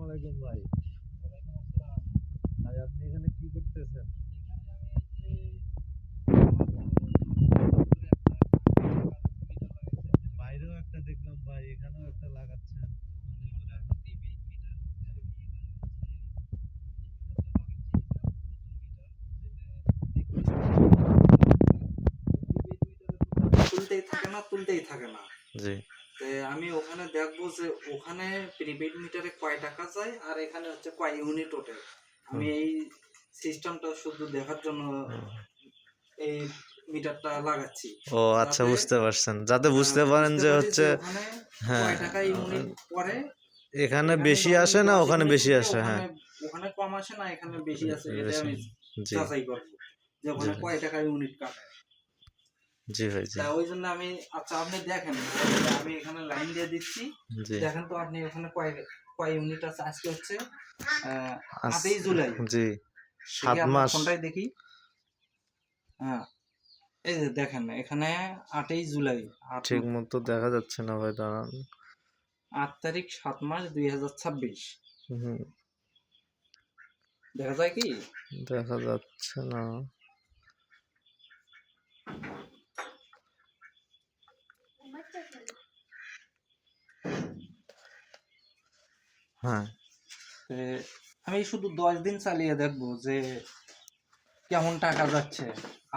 আলাইকুম ভাই। ভাই আপনি এখানে কি করতেছেন? বাইরেও একটা দেখলাম ভাই, এখানেও একটা লাগাচ্ছেন। তুলতেই থাকে না। জি। আমি ওখানে দেখবো যে ওখানে প্রিপেড মিটারে কয় টাকা যায় আর এখানে হচ্ছে কয় ইউনিট ওঠে। আমি এই সিস্টেমটা শুধু দেখার জন্য এই মিটারটা লাগাচ্ছি। ও আচ্ছা, যাতে বুঝতে পারছেন। যাতে বুঝতে পারেন বুঝতে যে পারি হচ্ছে যে ওখানে হ্যাঁ, কয় টাকা ইউনিট পড়ে। এখানে এখানে বেশি ধরেন আসে না 10 ওখানে ইউনিট বেশি থেকে আসে। হ্যাঁ, ওখানে কম আসে না এখানে বেশি আসে, এটা বেশি। আমি জি, যাচাই করবো যে জি ওখানে ভাই। কয় টাকা ইউনিট কাটে। জি ভাই, জি। তা ওই জন্য আমি, আচ্ছা আপনি দেখেন, আমি এখানে লাইন দিয়ে দিচ্ছি, জি। দেখেন তো আপনি ওখানে কয় কয় ইউনিট আছে। আজকে হচ্ছে আস 8ই জুলাই। জি, দেখি ৭ আপনার মাস। ফোনটাই দেখি। হ্যাঁ, এই যে দেখেন এখানে 8ই জুলাই, ঠিক মতো দেখা যাচ্ছে না ভাই, দাঁড়ান। 8 তারিখ 7 মাস 2026। হুম, দেখা যায় কি? দেখা যাচ্ছে না। হ্যাঁ, তে আমি শুধু 10 দিন চালিয়ে দেখবো যে কেমন টাকা যাচ্ছে।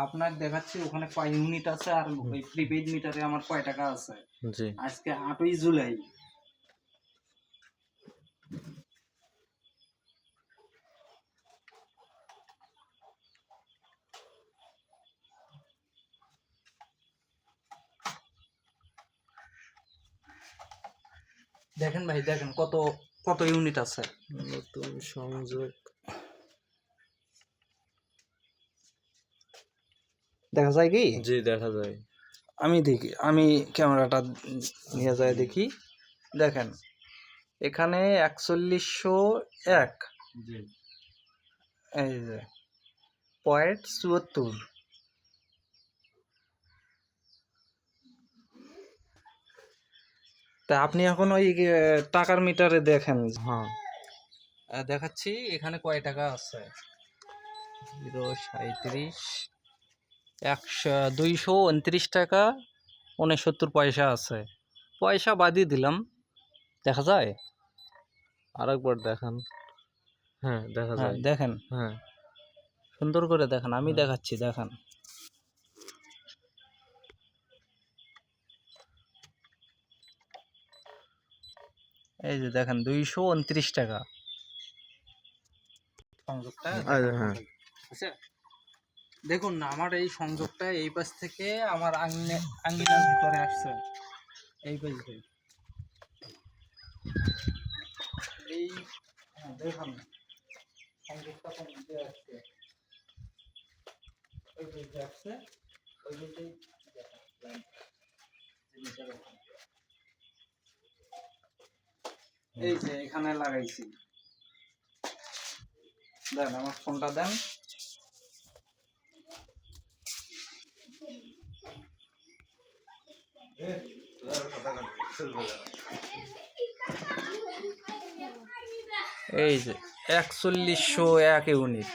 আপনার দেখাচ্ছি ওখানে কয় ইউনিট আছে আর ওই প্রিপেড মিটারে আমার কয় টাকা আছে। জি। আজকে 8ই জুলাই। দেখেন ভাই, দেখেন কত কত ইউনিট আছে। নতুন সংযোগ। দেখা যায় কি? জি, দেখা যায়। আমি দেখি, আমি ক্যামেরাটা নিয়ে যায় দেখি। দেখেন এখানে 4101, জি। এই যে 0.74। তা আপনি এখন ওই টাকার মিটারে দেখেন। হ্যাঁ, দেখাচ্ছি এখানে কয় টাকা আছে। 0.37, 229 টাকা 69 পয়সা আছে। পয়সা বাদই দিলাম। দেখা যায়? আরেকবার দেখান। হ্যাঁ, দেখা হ্যাঁ যায়। দেখেন, হ্যাঁ, সুন্দর করে দেখেন, আমি হ্যাঁ। দেখাচ্ছি দেখেন। এই যে দেখেন 229 টাকা সংযোগটা আচ্ছা, দেখার হ্যাঁ। পরে। আচ্ছা দেখুন না, আমার এই সংযোগটা এই পাশ থেকে আমার আঙ্গিনার ভিতরে আসছে। এই পাশ দিয়ে এই, হ্যাঁ দেখুন সংযোগটা কোন দিকে আসছে। ওই পাশ দিয়ে আসছে, ওই পাশ দিয়ে দেখেন জিনিসটা দেখুন। এই যে এখানে লাগাইছি, দেন আমার ফোনটা দেন। এই যে 4101 ইউনিট।